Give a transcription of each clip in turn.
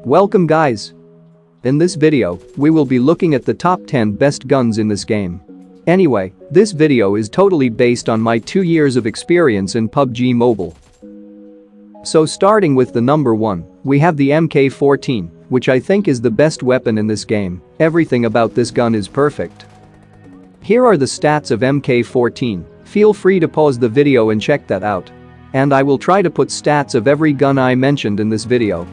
Welcome guys! In this video, we will be looking at the top 10 best guns in this game. Anyway, this video is totally based on my 2 years of experience in PUBG Mobile. So starting with the number 1, we have the MK14, which I think is the best weapon in this game. Everything about this gun is perfect. Here are the stats of MK14, feel free to pause the video and check that out. And I will try to put stats of every gun I mentioned in this video.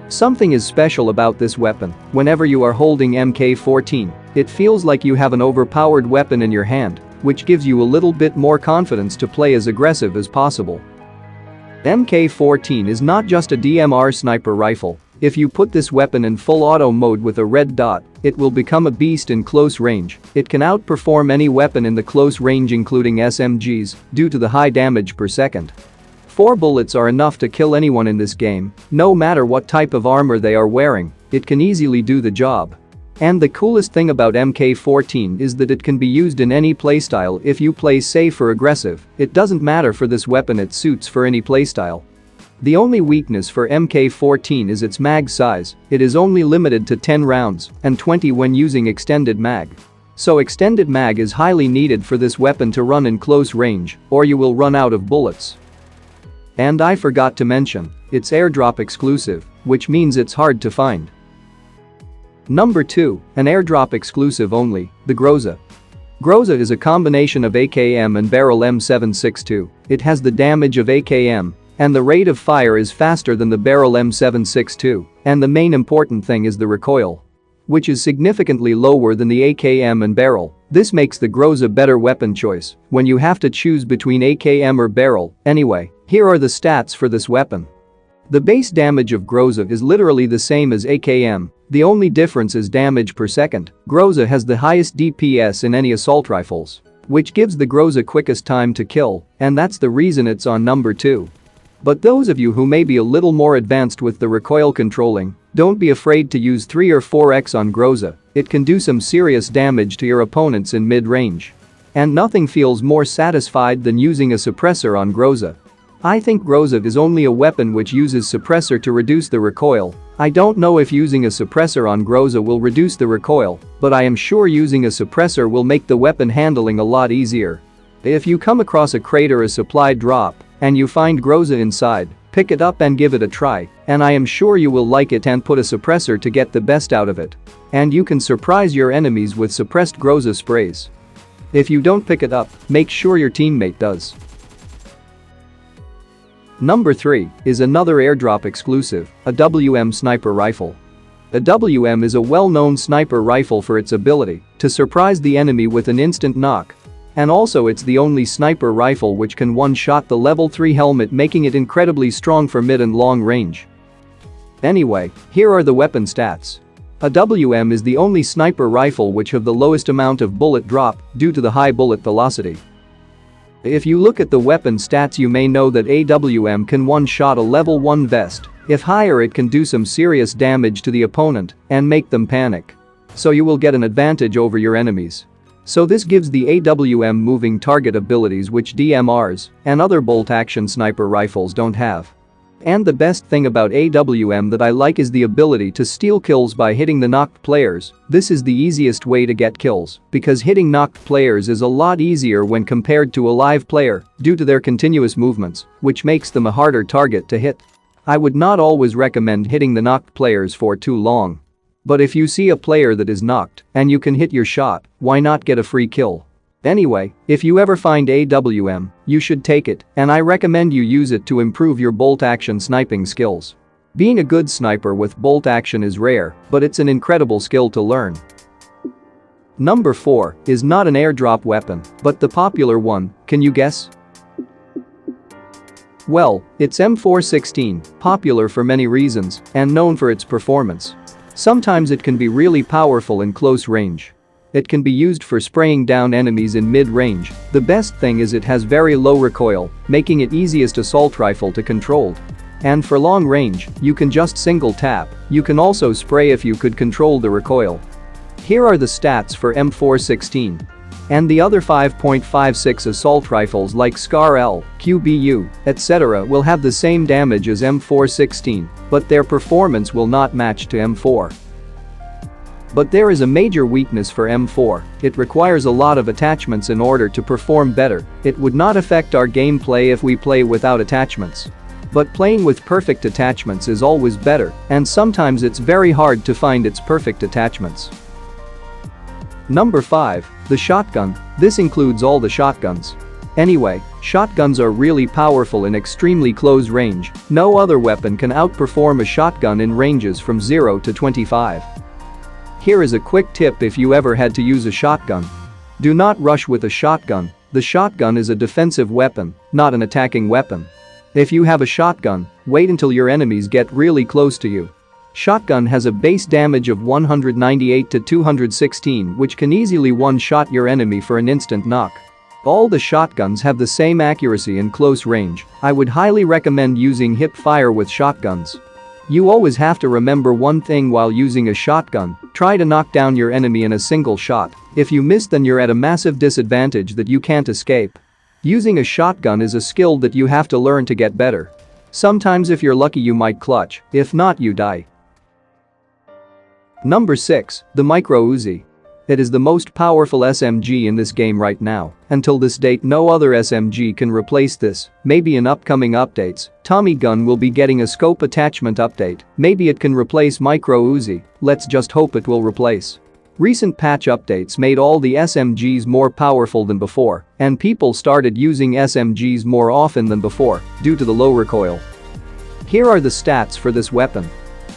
Something is special about this weapon. Whenever you are holding MK14, it feels like you have an overpowered weapon in your hand, which gives you a little bit more confidence to play as aggressive as possible. MK14 is not just a DMR sniper rifle. If you put this weapon in full auto mode with a red dot, it will become a beast in close range. It can outperform any weapon in the close range including SMGs due to the high damage per second. 4 bullets are enough to kill anyone in this game, no matter what type of armor they are wearing, it can easily do the job. And the coolest thing about MK14 is that it can be used in any playstyle. If you play safe or aggressive, it doesn't matter for this weapon, it suits for any playstyle. The only weakness for MK14 is its mag size. It is only limited to 10 rounds and 20 when using extended mag. So extended mag is highly needed for this weapon to run in close range, or you will run out of bullets. And I forgot to mention, it's airdrop exclusive, which means it's hard to find. Number 2, an airdrop exclusive only, the Groza. Groza is a combination of AKM and barrel M762. It has the damage of AKM, and the rate of fire is faster than the barrel M762, and the main important thing is the recoil, which is significantly lower than the AKM and barrel. This makes the Groza a better weapon choice when you have to choose between AKM or barrel. Anyway, here are the stats for this weapon. The base damage of Groza is literally the same as AKM, the only difference is damage per second. Groza has the highest DPS in any assault rifles, which gives the Groza quickest time to kill, and that's the reason it's on number 2. But those of you who may be a little more advanced with the recoil controlling, don't be afraid to use 3 or 4x on Groza, it can do some serious damage to your opponents in mid-range. And nothing feels more satisfied than using a suppressor on Groza. I think Groza is only a weapon which uses suppressor to reduce the recoil. I don't know if using a suppressor on Groza will reduce the recoil, but I am sure using a suppressor will make the weapon handling a lot easier. If you come across a crate or a supply drop, and you find Groza inside, pick it up and give it a try, and I am sure you will like it and put a suppressor to get the best out of it. And you can surprise your enemies with suppressed Groza sprays. If you don't pick it up, make sure your teammate does. Number 3 is another airdrop exclusive, a WM sniper rifle. A WM is a well-known sniper rifle for its ability to surprise the enemy with an instant knock. And also it's the only sniper rifle which can one-shot the level 3 helmet, making it incredibly strong for mid and long range. Anyway, here are the weapon stats. A WM is the only sniper rifle which have the lowest amount of bullet drop due to the high bullet velocity. If you look at the weapon stats you may know that a WM can one-shot a level 1 vest. If higher it can do some serious damage to the opponent and make them panic. So you will get an advantage over your enemies. So this gives the AWM moving target abilities which DMRs and other bolt-action sniper rifles don't have. And the best thing about AWM that I like is the ability to steal kills by hitting the knocked players. This is the easiest way to get kills, because hitting knocked players is a lot easier when compared to a live player due to their continuous movements, which makes them a harder target to hit. I would not always recommend hitting the knocked players for too long. But if you see a player that is knocked and you can hit your shot, why not get a free kill? Anyway, if you ever find AWM, you should take it, and I recommend you use it to improve your bolt-action sniping skills. Being a good sniper with bolt action is rare, but it's an incredible skill to learn. Number 4 is not an airdrop weapon, but the popular one, can you guess? Well, it's M416, popular for many reasons and known for its performance. Sometimes it can be really powerful in close range. It can be used for spraying down enemies in mid-range. The best thing is it has very low recoil, making it easiest assault rifle to control. And for long range, you can just single tap. You can also spray if you could control the recoil. Here are the stats for M416. And the other 5.56 assault rifles like SCAR L, QBU, etc. will have the same damage as M416, but their performance will not match to M4. But there is a major weakness for M4, it requires a lot of attachments in order to perform better. It would not affect our gameplay if we play without attachments. But playing with perfect attachments is always better, and sometimes it's very hard to find its perfect attachments. Number 5. The shotgun. This includes all the shotguns. Anyway, shotguns are really powerful in extremely close range. No other weapon can outperform a shotgun in ranges from 0 to 25. Here is a quick tip if you ever had to use a shotgun. Do not rush with a shotgun. The shotgun is a defensive weapon, not an attacking weapon. If you have a shotgun, wait until your enemies get really close to you. Shotgun has a base damage of 198 to 216, which can easily one-shot your enemy for an instant knock. All the shotguns have the same accuracy in close range. I would highly recommend using hip fire with shotguns. You always have to remember one thing while using a shotgun: try to knock down your enemy in a single shot. If you miss, then you're at a massive disadvantage that you can't escape. Using a shotgun is a skill that you have to learn to get better. Sometimes if you're lucky you might clutch, if not you die. Number 6. The Micro Uzi. It is the most powerful SMG in this game right now. Until this date, no other SMG can replace this. Maybe in upcoming updates, Tommy gun will be getting a scope attachment update. Maybe it can replace Micro Uzi. Let's just hope it will replace. Recent patch updates made all the SMGs more powerful than before, and people started using SMGs more often than before due to the low recoil. Here are the stats for this weapon.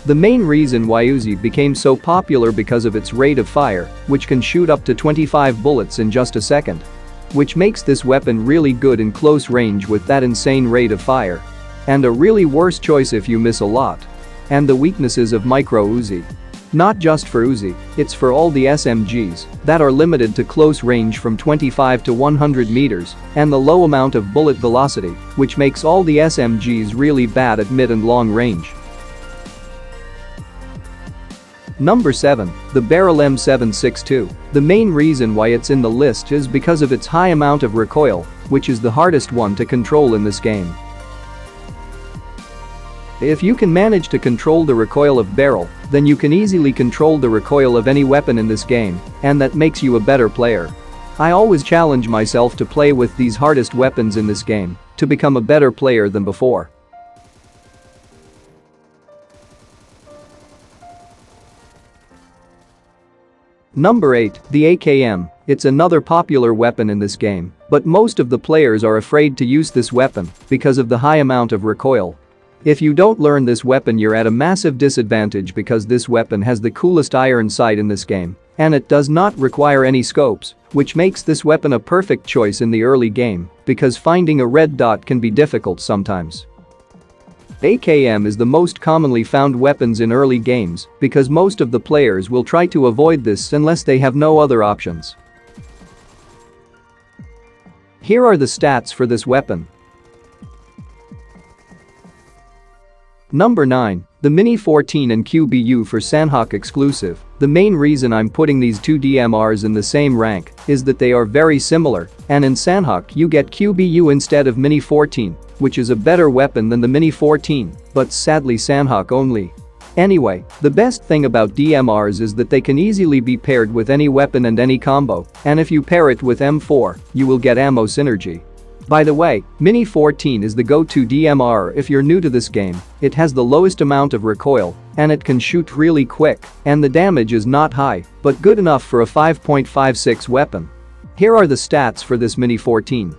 The main reason why Uzi became so popular because of its rate of fire, which can shoot up to 25 bullets in just a second. Which makes this weapon really good in close range with that insane rate of fire. And a really worse choice if you miss a lot. And the weaknesses of Micro Uzi. Not just for Uzi, it's for all the SMGs that are limited to close range from 25 to 100 meters, and the low amount of bullet velocity, which makes all the SMGs really bad at mid and long range. Number 7. The Barrel M762. The main reason why it's in the list is because of its high amount of recoil, which is the hardest one to control in this game. If you can manage to control the recoil of barrel, then you can easily control the recoil of any weapon in this game, and that makes you a better player. I always challenge myself to play with these hardest weapons in this game, to become a better player than before. Number 8. The AKM. It's another popular weapon in this game, but most of the players are afraid to use this weapon because of the high amount of recoil. If you don't learn this weapon, you're at a massive disadvantage because this weapon has the coolest iron sight in this game, and it does not require any scopes, which makes this weapon a perfect choice in the early game because finding a red dot can be difficult sometimes. AKM is the most commonly found weapons in early games because most of the players will try to avoid this unless they have no other options. Here are the stats for this weapon. Number 9. The Mini 14 and QBU for Sanhok exclusive. The main reason I'm putting these two DMRs in the same rank is that they are very similar, and in Sanhok you get QBU instead of Mini 14, which is a better weapon than the Mini 14, but sadly Sanhok only. Anyway, the best thing about DMRs is that they can easily be paired with any weapon and any combo, and if you pair it with M4, you will get ammo synergy. By the way, Mini 14 is the go-to DMR if you're new to this game. It has the lowest amount of recoil, and it can shoot really quick, and the damage is not high, but good enough for a 5.56 weapon. Here are the stats for this Mini 14.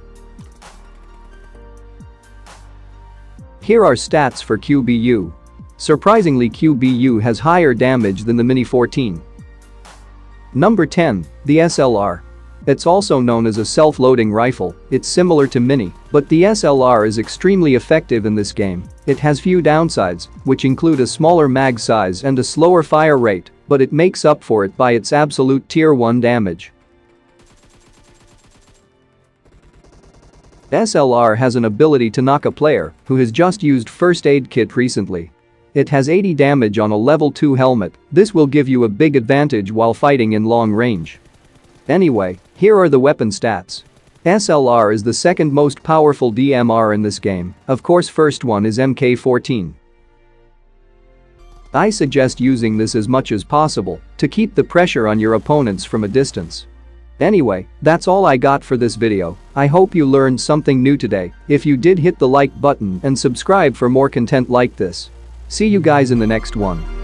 Here are stats for QBU. Surprisingly, QBU has higher damage than the Mini 14. Number 10. The SLR. It's also known as a self-loading rifle. It's similar to Mini, but the SLR is extremely effective in this game. It has few downsides, which include a smaller mag size and a slower fire rate, but it makes up for it by its absolute tier 1 damage. SLR has an ability to knock a player who has just used first aid kit recently. It has 80 damage on a level 2 helmet. This will give you a big advantage while fighting in long range. Anyway, Here are the weapon stats. SLR is the second most powerful DMR in this game, of course first one is MK14. I suggest using this as much as possible to keep the pressure on your opponents from a distance. Anyway, that's all I got for this video. I hope you learned something new today. If you did, hit the like button and subscribe for more content like this. See you guys in the next one.